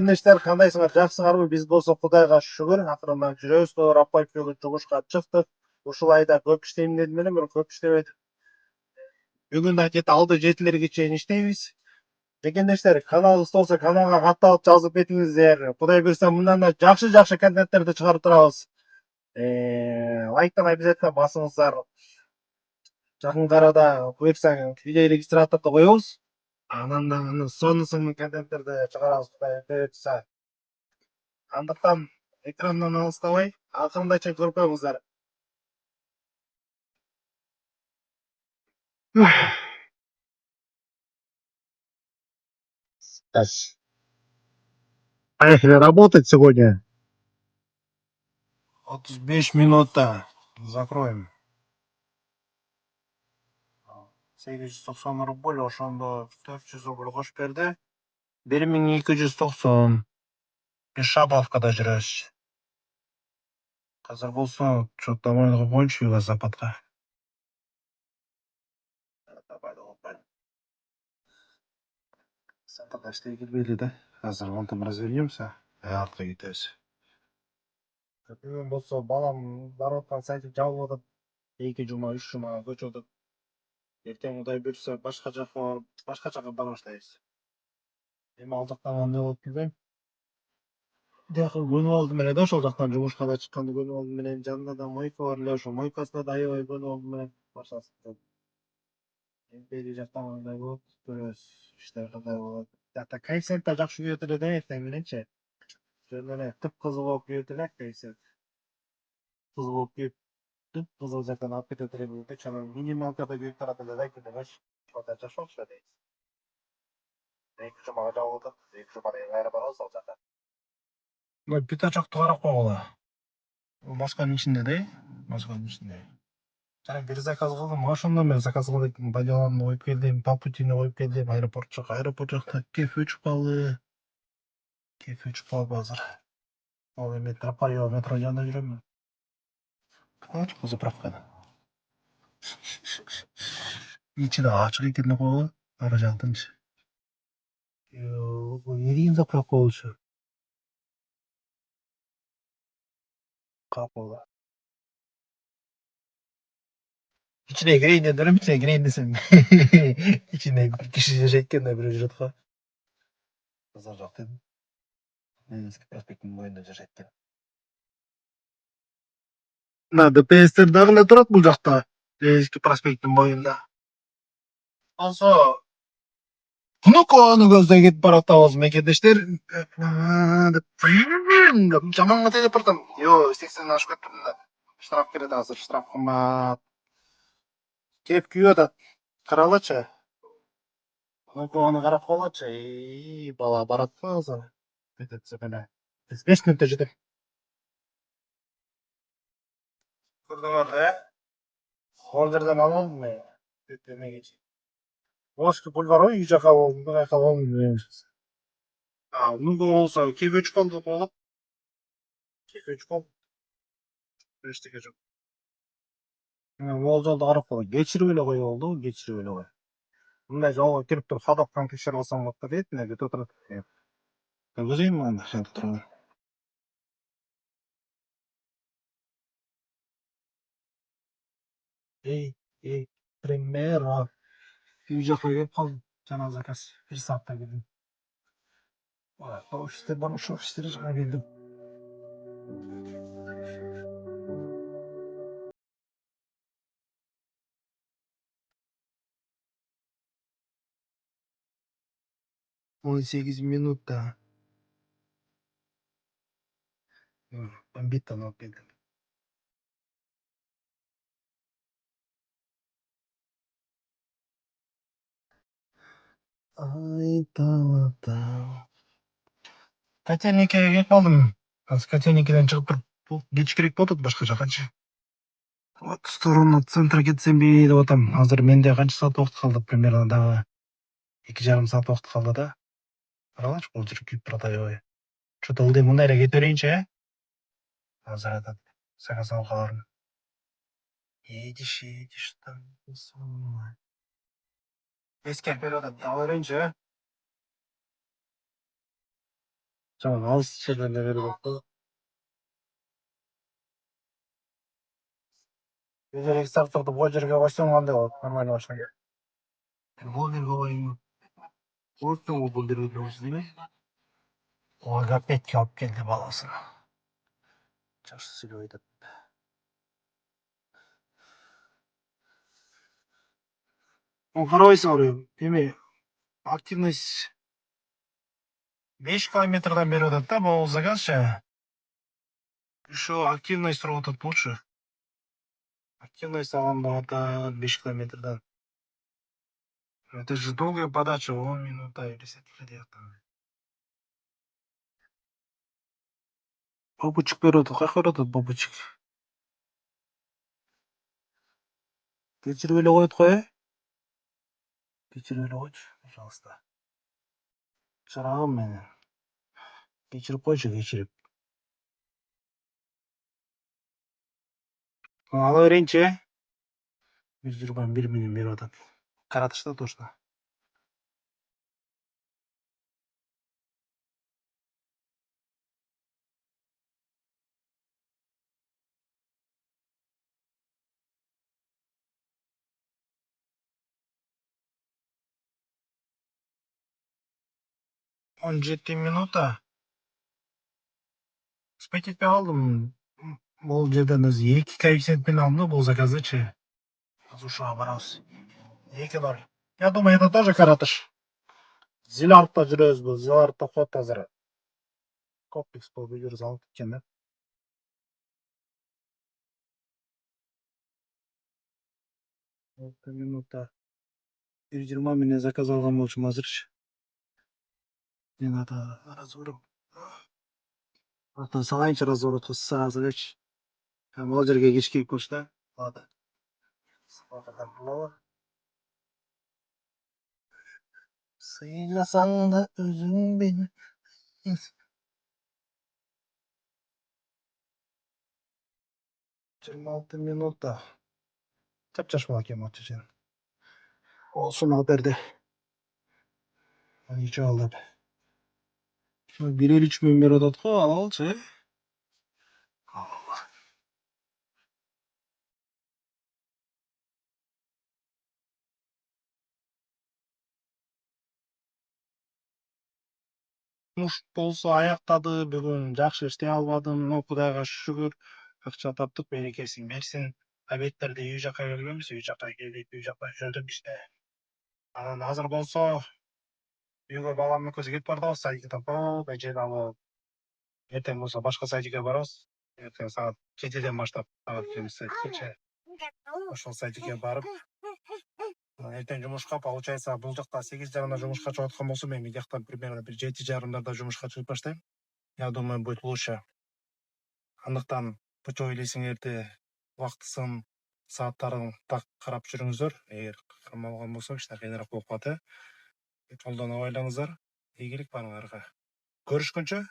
Кеңештер кандайсыңар, жакшысыңарбы? Биз болсо Кудайга шүгүр, акырындан жүрөбүз. Туура апа экөөбүз жумушка чыктык. Ушул айда көп иштейм дедим эле, бирок көп иштебедим. Бүгүн да 6-7 чейин иштейбиз. Кеңештер, каналыбыз болсо каналга катталып жазып кетиңиздер. Кудай буйрса мындан да жакшы контенттерди чыгарып турабыз. Лайктан обязательно басыңыздар. Жакын арада буйрса видео регистраторду коебуз. Анан да сонун контенттерди чыгарабыз, Кудай буйрса. Андыктан экрандан алыстабай, акырындайча көрүп коюңуздар. Так, поехали работать сегодня. 35 минутта. Закроем. 890 рубль, ошондо 400 рубль кошуп берди. 1290. Шабовкада жүрөбүз. Азыр болсо чоктомойго коюнчу западка. Западка иштей келбейли да. Азыр онтон развернемся, артка кетебиз. Бүгүн болсо балам барып аткан сайты жабылып атат. 2 жума, 3 жума көчүп атат. Эртең Кудай буйрса башка жака бара баштайбыз. Эми ал жактан эмне болуп билбейм. Жакы көнүп алдым эле да, ошол жактан жумушка да чыкканды көнүп алдым эле. Жанында да мойка бар эле, ошол мойкасына да аябай көнүп алдым эле. Башасын. Бери жактан кандай болот, көрөбүз. Иштер кандай болот. Жакта коэффициент да жакшы күйөт эле да, эртең мененчи. Жөн эле тып-кызыл болуп күйөт эле коэффициент. Кызыл болуп күйүп, тып-кызыл жактан алып кетет эле бүгүнкү. Анан минималкада күйүп турат эле да, күнүмөч. Ошондой жашоочу дейт. 2 жумага жабылып атат. 2 жума кайра барабыз ал жака. Пятачокду карап койгула. Масканын ичинде да, масканын ичинде. Жана бир заказ кылдым, ошондон бери заказ кылып Бадиланды коюп келдим, Папутини коюп келдим, аэропорт жакта кеф өчүп калды. Азыр. Ал эми Тропаева метро жанында жүрөм. Ачык заправкада. Ичи да ачык экен да койгула, ара жагы тынч. Бул эмне деген заправка болчу? Капыла. İçine gireyim dedim, içine gireyim desem. İçinde bir kişi жашайт да бирөө жүрөт го. Кызыл жак дедим. Ленинский проспекттин боюнда жашайт экен. Мына ДПСтер дагы эле турат бул жакта. Ленинский проспекттин боюнда. Болсо Внукованы көздөй кетип баратабыз мекендештер. Жаманга тейлеп баратам. 80 ашып кеттим да. Штраф берет азыр, штраф кымбат. Кеп күйүп атат. Каралачы. Внукованы карап койгулачы. Бала барат го азыр. Кетет эле. 5 мүнөттө жетем. Көрдүңөр да? Ордерден алам мен. Эмегечи. Волжский бульвар үй жака болдум, каяка болдум. Нуго болсо кеп өчүп калды болот. Кеп өчүп калды. Эчтеке жок. Ол жолду карап кой. Кечирип эле кой болду, кечирип эле кой. Мындай жолго кирип туруп ходовканы текшерип алсаң болот да дейт, мына бүтүп отурат. Көргөзөйүнбү анда кантип турганын? Эй, примера. Үй жака келип калдым. Жана заказ. 1 саатта келдим. Офистер бар, ошол офистер жака келдим. Он 8 минутта. Бомбиттан алып келдим. Ай, талата. Котельникке келип калдым. Азыр котельниккеден чыгып туруп кечкирээк болуп атат башка жакачы. Вот сторону центра кетсемби деп атам. Азыр менде канча саат убакыт калды? Примерно дагы 2,5 саат убакыт калды да. Каралачы бул жүрүп күйүп турат аябай. Чо-то ылдый мындай эле кете берейинчи, Азыр айтат. Заказ алып калармын. Едешь там со мной. Эскерп берип атат. Ала берейинчи, Жаңағы алыс жерден де беріп отты. Егер екі сағат тұрды, бұл жерге қойсаң қандай болады? Нормально башына. Бұл жерге қойыңыз. Қойсаң ол бұл жерге тұрғызды ме? Ой, опять алып келді баласын. Жақсы сөйлеп айтады. Қарабайсың ұрайым. Деме, активность 5 километрдан бері өтеді да, бұл заказ ше. Еще активность тұрып өтеді лучше. Активность алғанда өтеді 5 километрдан. Это же долгая подача, 10 минута или 10 где-то. Бабучек береді, қақыр өтеді бабучек. Кешіріп өлі қойды қой, кешіріп өлі қойды, пожалуйста. Шырағым мені. Кешіріп қойшы, кешіріп. Ала берейінші. 121 миллион беріп атады. Қаратышта точно. Он 7 минута. Спать етпей қалдым. Бұл жерден өзі 2 коэффициентпен алдым, бұл заказы ше. Қызушыға барамыз. 2-0. Я думаю, это тоже каратыш. Зилардта жүрөз бұл, Зилардта қот азыр. Комплекс бұл бүйір залып кеткен да. 6 минута. 120 мине заказ алған болчум азырчы. Мен ата разворот. Ата салайынчы разворот сразу элечи. Бұл жерге кешке келіп да. Ладно. Сападан булава. Сыйласаң да өзің бені. 26 минута. Чап-чаш бала екен матчы сен. Olsun haberde. Ничего алып. 1.53 мен беріп атады ғой, ала алшы. Жұмыс болса аяқтады, бүгін жақсы істей албадым, но Құдайға шүкір, ақша таптық, берекесін берсін. Обедтерде үй жаққа келгенбіз, үй жаққа келдік, үй жаққа жүрдік işte. Азыр болса, үйге баламның көзі кетіп барды, садикадан көп әжет алып. Ертең болса башқа садикаға барамыз. Ертең сағат 7-ден баштап сағат 7-ге ошол садикаға барып, ертең жұмысқа, получается, бұл жақта 8:30-да жұмысқа шығып жатқан болса, мен жақтан примерно 7:30-да жұмысқа шығып баштаймын. Я думаю, будет лучше. Андықтан путевой елесіңерде уақытысын, сағаттарын так қарап жүріңіздер. Егер қарамалған болса, кішкене қиынырақ болып қалады. Жолдан абайлаңыздар. Игілік барыңарға. Көрішкенше